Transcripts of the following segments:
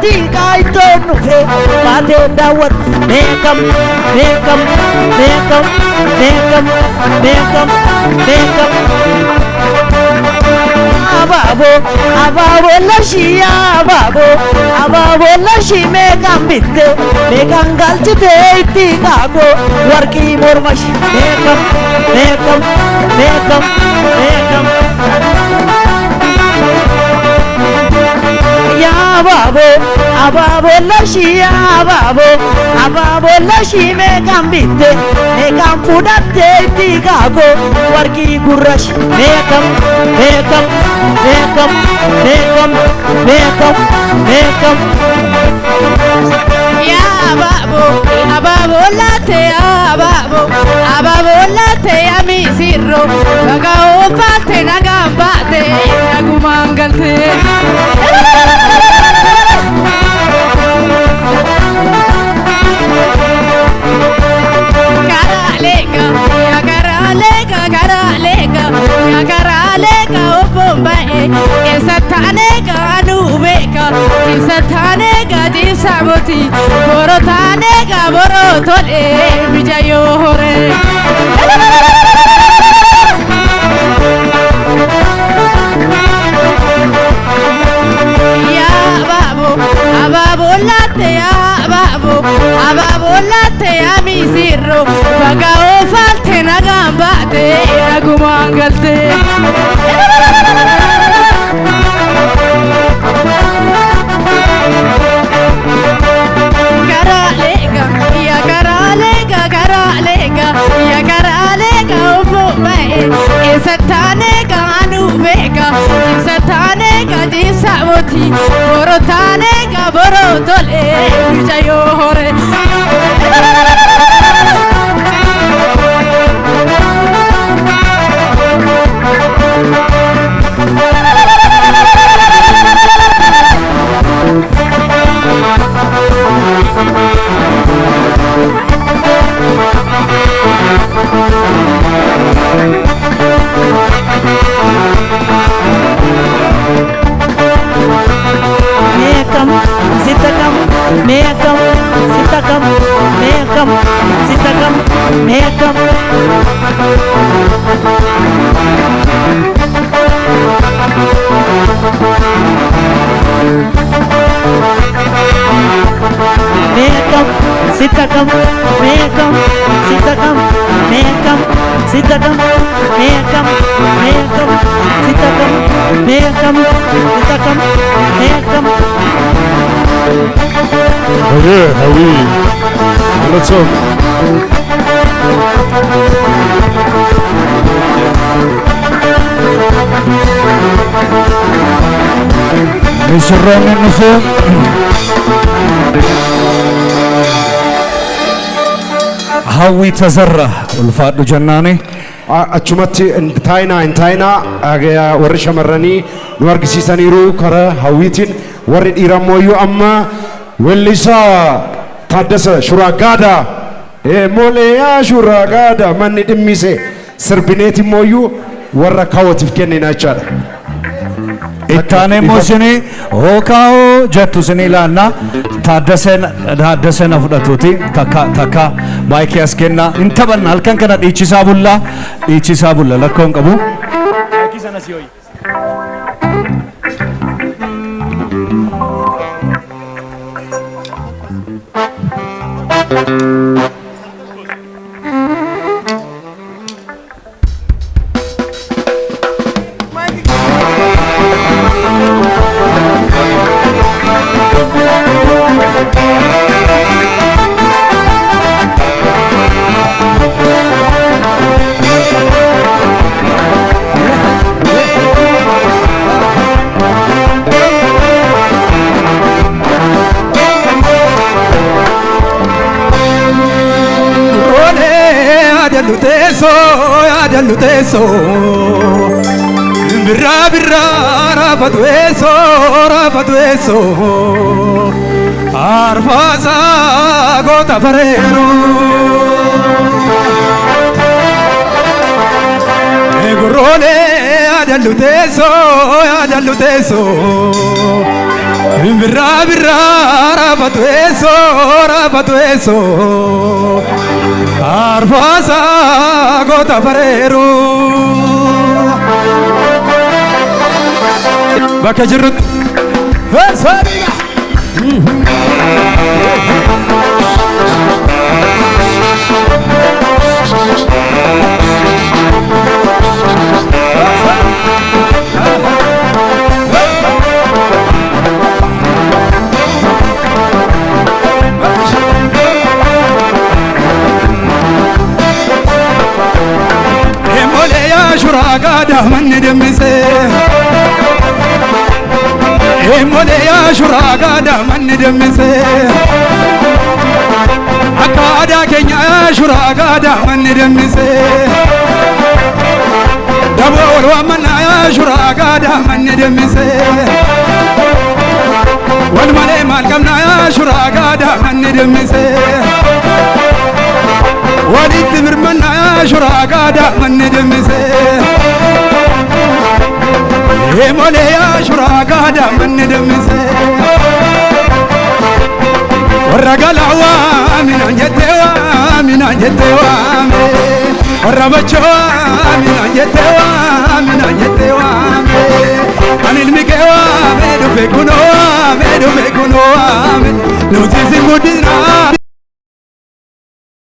ittiqaa ittoon dhufe baatee daawwat meeqam meeqam meeqam meeqam meeqam meeqam ababo ababo lashi ababo lashi meeqam bitte meeqam galchite ittiqaa ko warqii mormashi meeqam meeqam meeqam meeqam ya ababo lashi ababo lashi meeqam bitte meeqam fudhatte ittiqaa ko warqii gurrashi meeqam meeqam meeqam meeqam meeqam meeqam ya ababo latte ababo latte ya misirro Bagaa Gammaade nagambate nagumangalte Karalega obombae esatanega anubeka tisatanega disaboti borotanega borotole bijayo hore ya ababo latte ababo latte amisirro Bagaa Gammaade nagambate nagumangalte karalega obombae esatanega anubeka tisatanega disaboti borotanega borotole bijayo hore meeqam sitakam meeqam sitakam meeqam sitakam meeqam meeqam sitakam meeqam sitakam meeqam sitakam meeqam meeqam sitakam meeqam sitakam meeqam Okay, Hawi. Let's go. Mr. Roman Nufo. Hawi Tazarra. Ulfaadu Jannani. achumatti intaayina warri shamarranii nu argisiisaniiru karaa hawwiitiin warri dhiiramooyyuu amma weellisaa Taaddasa Shuraagaada moleeyaa Shuraagaada manni dhimmise sirbineeti mooyyuu warra kaawwatiif kennina jechaadha. Ittaanee moosini hookaa'oo jettu sinii laanna Taaddaseen fudhatuuti takka maayikii as kenna hin taphanna halkan kana dhiichisaa bulla lakkoon qabu. Maayikii sana si hoyi. Luteso birra rafatueso arfasa gota farero egurone adan luteso Birra birra rabatu eso Arfasa go tafareru Bakka jirut Sariga Shuraga man demise Emole ya shuraga man demise Akada Kenya ya shuraga man demise Dabo walwa ya shuraga man demise Wal male mal kamna ya shuraga man demise Walit birmana ya shuraga man demise Emole ya shuraga man demise Waragalawa min anjetewa Warabachowa min anjetewa Anil mikewa medu fekunowa Nutisi mudina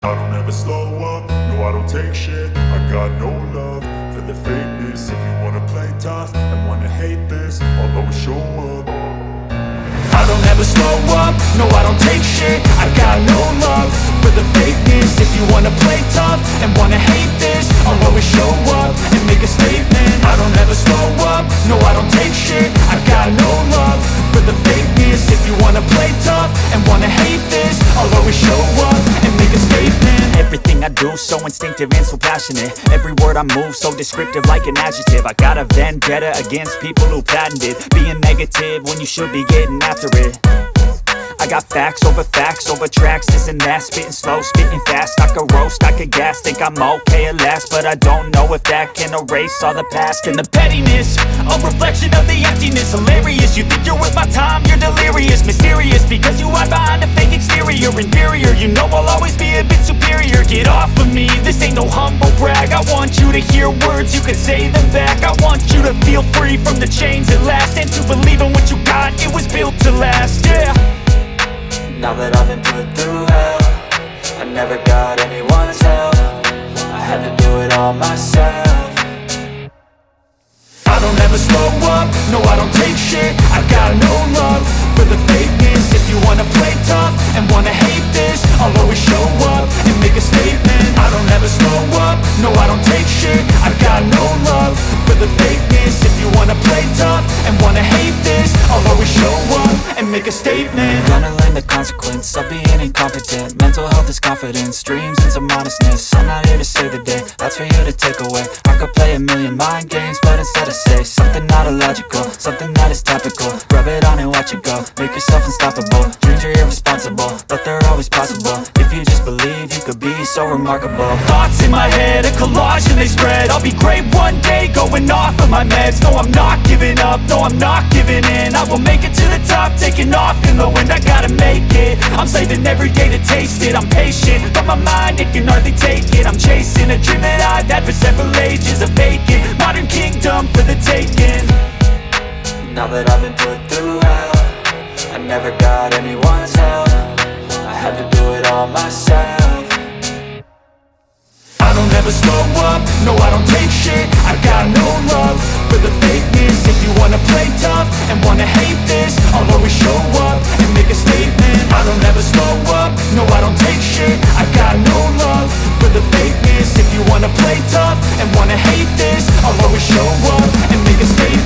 I don't ever slow up, no I don't take shit. I got no love for the fakeness. If you wanna play tough and wanna hate this, I'll always show up. I don't ever slow up, no I don't take shit. I got no love for the fakeness. If you wanna play tough and wanna hate this, I'll always show up and make a statement. I don't ever slow up, no I don't take shit. I got no love for the fakeness. If you wanna play tough and wanna hate this, I'll always show up and make a statement. Everything I do so instinctive and so passionate. Every word I move so descriptive like an adjective. I got a vendetta against people who patented being negative when you should be getting after it. I got facts over tracks, this and that. Spitting slow, spitting fast. I could roast, I could gas. Think I'm okay at last, but I don't know if that can erase all the past. And the pettiness, a reflection of the emptiness. Hilarious, you think you're worth my time, you're delirious. Mysterious, because you hide behind a fake exterior. Inferior, you know I'll always be a bit superior. Get off of me, this ain't no humble brag. I want you to hear words, you can say them back. I want you to feel free from the chains at last, and to believe in what you got, it was built to last, yeah. Now that I've been put through hell, I never got anyone's help. I had to do it all myself. I don't ever slow up, no I don't take shit. I got no love for the fakeness. If you wanna play tough and wanna hate this, I'll always show up and make a statement. I don't ever slow up, no I don't take shit. I got no love for the fakeness. If you wanna play tough and wanna hate this, I'll always show up and make a statement. Gonna learn the consequence of being incompetent. Mental health is confidence, dreams and some modestness. I'm not here to save the day, that's for you to take away. I could play a million mind games, but instead I say something not illogical, something that is topical. Rub it on and watch it go, make yourself unstoppable. Dreams are irresponsible, but they're always possible. If you just believe, you could be so remarkable. Thoughts in my head, a collage and they spread. I'll be great one day, going off of my meds. No, I'm not giving up, no, I'm not giving in. I will make it to the top, taking off in the wind. I gotta make it, I'm saving every day to taste it. I'm patient, but my mind, it can hardly take it. I'm chasing a dream that I've had for several ages. A vacant, modern kingdom for the taking. Now that I've been put through hell, I never got anyone's help. I had to do it all myself. I don't ever slow up, no I don't take shit. I got no love for the fakeness. If you wanna play tough and wanna hate this, I'll always show up and make a statement. I don't ever slow up, no I don't take shit. I got no love for the fakeness. If you wanna play tough and wanna hate this, I'll always show up and make a statement.